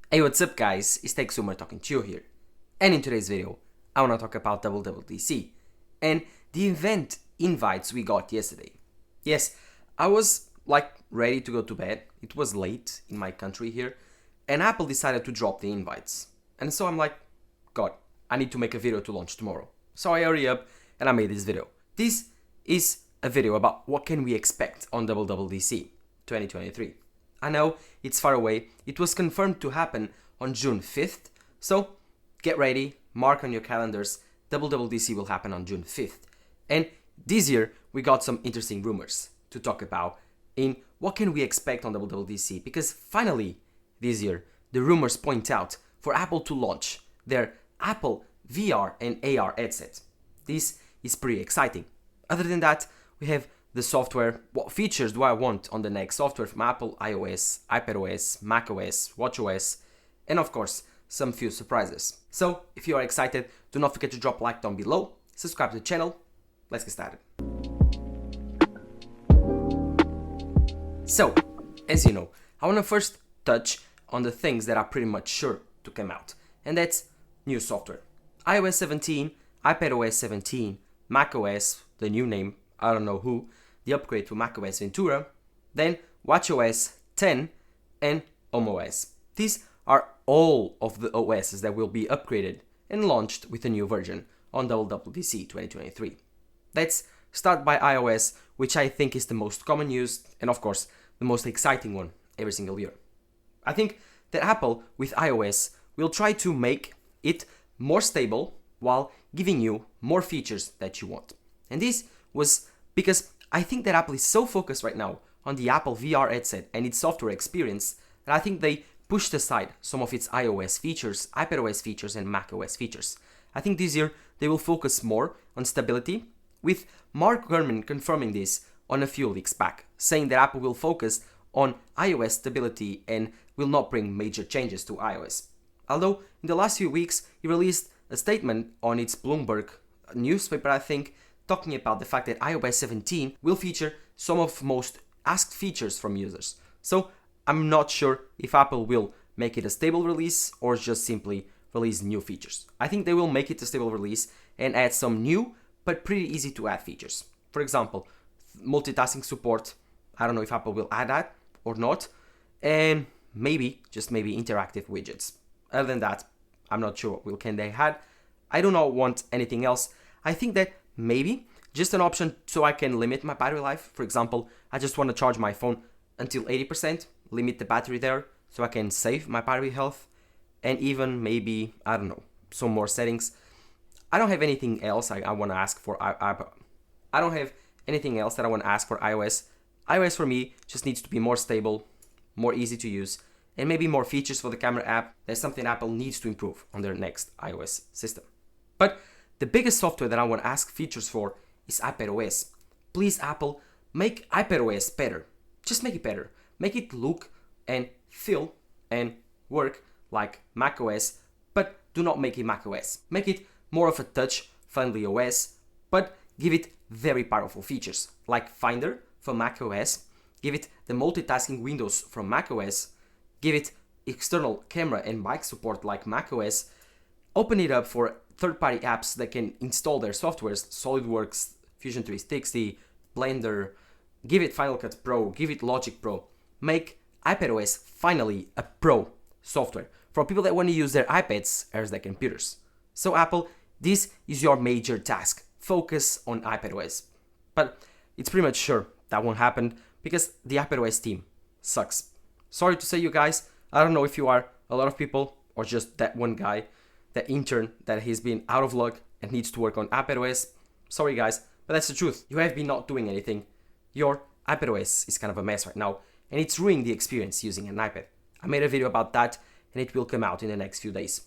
Hey, what's up guys, it's TechSumer talking to you here. And in today's video, I wanna talk about WWDC and the event invites we got yesterday. Yes, I was ready to go to bed. It was late in my country here and Apple decided to drop the invites. And so I'm like, God, I need to make a video to launch tomorrow. So I hurry up and I made this video. This is a video about what can we expect on WWDC 2023. I know it's far away. It was confirmed to happen on June 5th. So get ready, mark on your calendars. WWDC will happen on June 5th. And this year we got some interesting rumors to talk about in what can we expect on WWDC, because finally this year the rumors point out for Apple to launch their Apple VR and AR headset. This is pretty exciting. Other than that, we have the software. What features do I want on the next software from Apple, iOS, iPadOS, macOS, watchOS, and of course, some few surprises. So, if you are excited, do not forget to drop a like down below, subscribe to the channel. Let's get started. So, as you know, I want to first touch on the things that are pretty much sure to come out, and that's new software. iOS 17, iPadOS 17, macOS, the new name, I don't know who, the upgrade to macOS Ventura, then watchOS 10 and HomeOS. These are all of the OSs that will be upgraded and launched with a new version on WWDC 2023. Let's start by iOS, which I think is the most common used and of course the most exciting one every single year. I think that Apple with iOS will try to make it more stable while giving you more features that you want. And this was because I think that Apple is so focused right now on the Apple VR headset and its software experience that I think they pushed aside some of its iOS features, iPadOS features, and macOS features. I think this year they will focus more on stability, with Mark Gurman confirming this on a few leaks back, saying that Apple will focus on iOS stability and will not bring major changes to iOS. Although in the last few weeks he released a statement on its Bloomberg newspaper, I think, talking about the fact that iOS 17 will feature some of most asked features from users. So I'm not sure if Apple will make it a stable release or just simply release new features. I think they will make it a stable release and add some new but pretty easy to add features. For example, multitasking support. I don't know if Apple will add that or not. And maybe, just maybe, interactive widgets. Other than that, I'm not sure what can they add. I do not want anything else. I think that maybe just an option so I can limit my battery life. For example, I just want to charge my phone until 80%, limit the battery there so I can save my battery health, and even maybe, I don't know, some more settings. I don't have anything else I want to ask for. I don't have anything else that I want to ask for iOS. iOS for me just needs to be more stable, more easy to use, and maybe more features for the camera app. That's something Apple needs to improve on their next iOS system. But the biggest software that I want to ask features for is iPadOS. Please, Apple, make iPadOS better. Just make it better. Make it look and feel and work like macOS, but do not make it macOS. Make it more of a touch-friendly OS, but give it very powerful features like Finder for macOS, give it the multitasking windows from macOS, give it external camera and mic support like macOS, open it up for third-party apps that can install their softwares, SolidWorks, Fusion 360, Blender, give it Final Cut Pro, give it Logic Pro. Make iPadOS finally a pro software for people that want to use their iPads as their computers. So Apple, this is your major task. Focus on iPadOS. But it's pretty much sure that won't happen because the iPadOS team sucks. Sorry to say, you guys, I don't know if you are a lot of people or just that one guy, that intern that has been out of luck and needs to work on iPadOS. Sorry guys, but that's the truth. You have been not doing anything. Your iPadOS is kind of a mess right now and it's ruining the experience using an iPad. I made a video about that and it will come out in the next few days.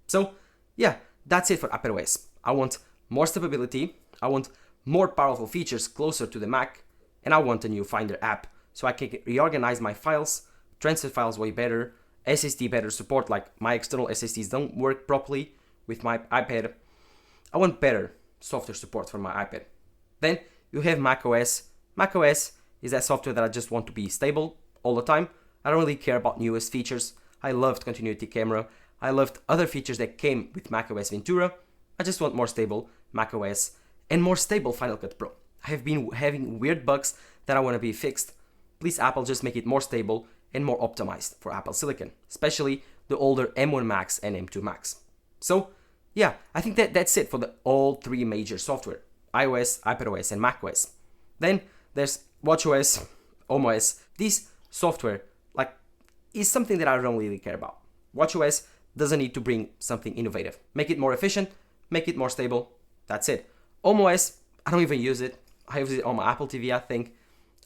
So yeah, that's it for iPadOS. I want more stability, I want more powerful features closer to the Mac, and I want a new Finder app so I can reorganize my files, transfer files way better, SSD better support, like my external SSDs don't work properly with my iPad. I want better software support for my iPad. Then you have macOS. macOS is that software that I just want to be stable all the time. I don't really care about newest features. I loved continuity camera. I loved other features that came with macOS Ventura. I just want more stable macOS and more stable Final Cut Pro. I have been having weird bugs that I want to be fixed. Please Apple, just make it more stable and more optimized for Apple Silicon, especially the older M1 Max and M2 Max. So yeah, I think that's it for the all three major software: iOS, iPadOS, and macOS. Then there's watchOS, HomeOS. This software is something that I don't really care about. watchOS doesn't need to bring something innovative. Make it more efficient, make it more stable. That's it. HomeOS, I don't even use it. I use it on my Apple TV, I think.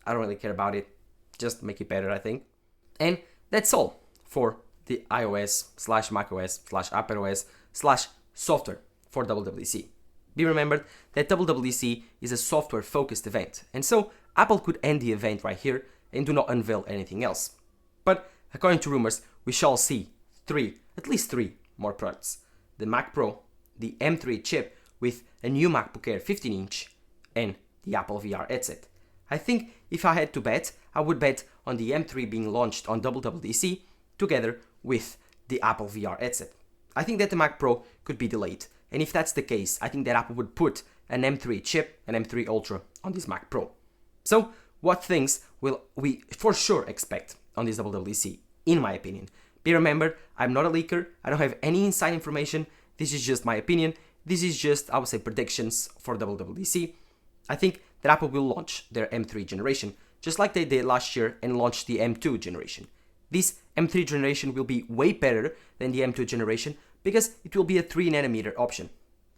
I don't really care about it. Just make it better, I think. And that's all for the iOS / macOS / iPadOS / software for WWDC. Be remembered that WWDC is a software-focused event, and so Apple could end the event right here and do not unveil anything else. But according to rumors, we shall see at least three more products: the Mac Pro, the M3 chip with a new MacBook Air 15-inch, and the Apple VR headset. I think if I had to bet, I would bet on the M3 being launched on WWDC together with the Apple VR headset. I think that the Mac Pro could be delayed, and if that's the case, I think that Apple would put an M3 chip, an M3 Ultra, on this Mac Pro. So, what things will we for sure expect on this WWDC, in my opinion? Be remembered, I'm not a leaker, I don't have any inside information, this is just my opinion, this is just, I would say, predictions for WWDC. I think that Apple will launch their M3 generation, just like they did last year and launched the M2 generation. This M3 generation will be way better than the M2 generation because it will be a 3nm option.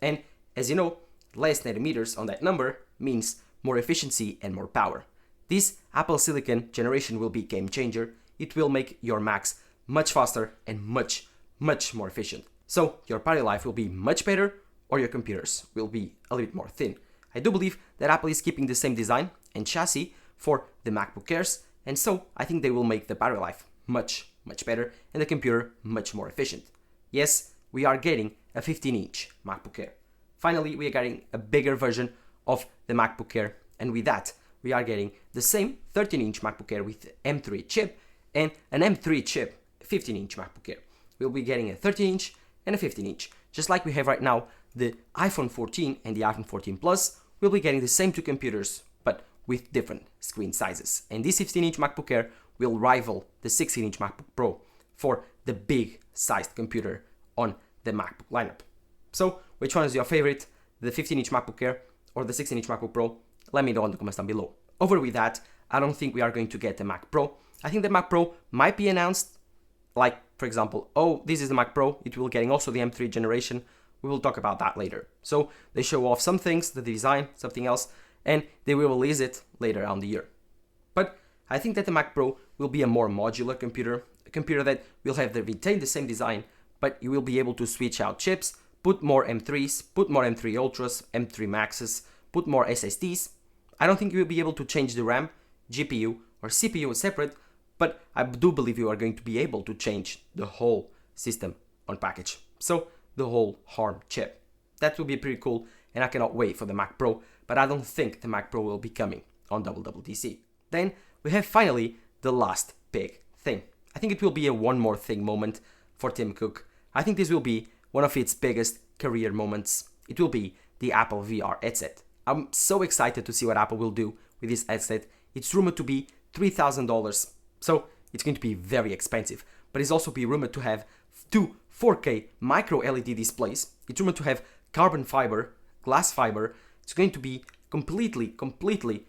And as you know, less nanometers on that number means more efficiency and more power. This Apple Silicon generation will be game changer. It will make your Macs much faster and much more efficient. So your battery life will be much better, or your computers will be a little bit more thin. I do believe that Apple is keeping the same design and chassis for the MacBook Airs, and so I think they will make the battery life much better and the computer much more efficient. Yes, we are getting a 15-inch MacBook Air. Finally, we are getting a bigger version of the MacBook Air, and with that, we are getting the same 13-inch MacBook Air with M3 chip and an M3 chip 15-inch MacBook Air. We'll be getting a 13-inch and a 15-inch. Just like we have right now the iPhone 14 and the iPhone 14 Plus, we'll be getting the same two computers, but with different screen sizes. And this 15-inch MacBook Air will rival the 16-inch MacBook Pro for the big-sized computer on the MacBook lineup. So, which one is your favorite, the 15-inch MacBook Air or the 16-inch MacBook Pro? Let me know in the comments down below. Over with that, I don't think we are going to get the Mac Pro. I think the Mac Pro might be announced, like, for example, oh, this is the Mac Pro, it will getting also the M3 generation. We will talk about that later. So, they show off some things, the design, something else, and they will release it later on the year. But I think that the Mac Pro will be a more modular computer, a computer that will retain the same design, but you will be able to switch out chips, put more M3s, put more M3 Ultras, M3 Maxes, put more SSDs. I don't think you will be able to change the RAM, GPU, or CPU separate, but I do believe you are going to be able to change the whole system on package. So, the whole ARM chip. That will be pretty cool, and I cannot wait for the Mac Pro, but I don't think the Mac Pro will be coming on WWDC. Then, we have finally the last big thing. I think it will be a one more thing moment for Tim Cook. I think this will be one of its biggest career moments. It will be the Apple VR headset. I'm so excited to see what Apple will do with this headset. It's rumored to be $3,000, so it's going to be very expensive. But it's also be rumored to have two 4K micro LED displays. It's rumored to have carbon fiber, glass fiber. It's going to be completely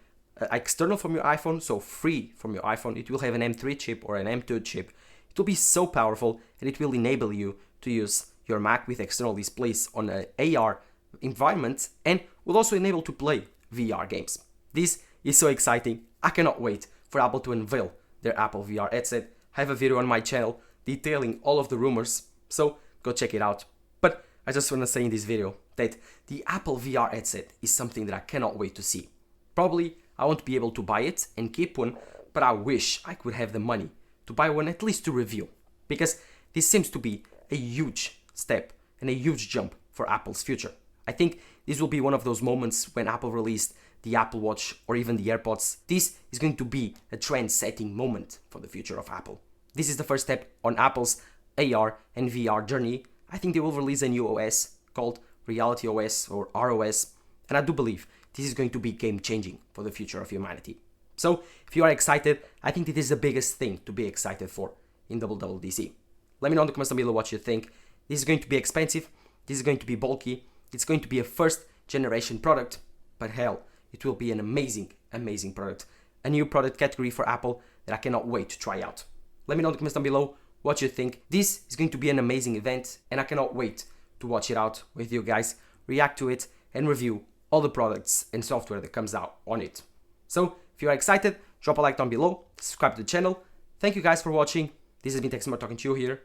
external from your iPhone, so free from your iPhone. It will have an M3 chip or an M2 chip. It will be so powerful, and it will enable you to use your Mac with external displays on an AR environment, and will also enable to play VR games. This is so exciting. I cannot wait for Apple to unveil their Apple VR headset. I have a video on my channel detailing all of the rumors, so go check it out. But I just want to say in this video that the Apple VR headset is something that I cannot wait to see. Probably I won't be able to buy it and keep one, but I wish I could have the money to buy one, at least to review, because this seems to be a huge step and a huge jump for Apple's future. I think this will be one of those moments when Apple released the Apple Watch or even the AirPods. This is going to be a trend-setting moment for the future of Apple. this is the first step on Apple's AR and VR journey. I think they will release a new OS called Reality OS or ROS, and I do believe this is going to be game-changing for the future of humanity. So, if you are excited, I think this is the biggest thing to be excited for in WWDC. Let me know in the comments down below what you think. This is going to be expensive, this is going to be bulky, it's going to be a first generation product, but hell, it will be an amazing, amazing product. A new product category for Apple that I cannot wait to try out. Let me know in the comments down below what you think. This is going to be an amazing event, and I cannot wait to watch it out with you guys, react to it, and review all the products and software that comes out on it. So, if you are excited, drop a like down below, subscribe to the channel. Thank you guys for watching. This has been TechSmart talking to you here.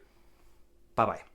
Bye bye.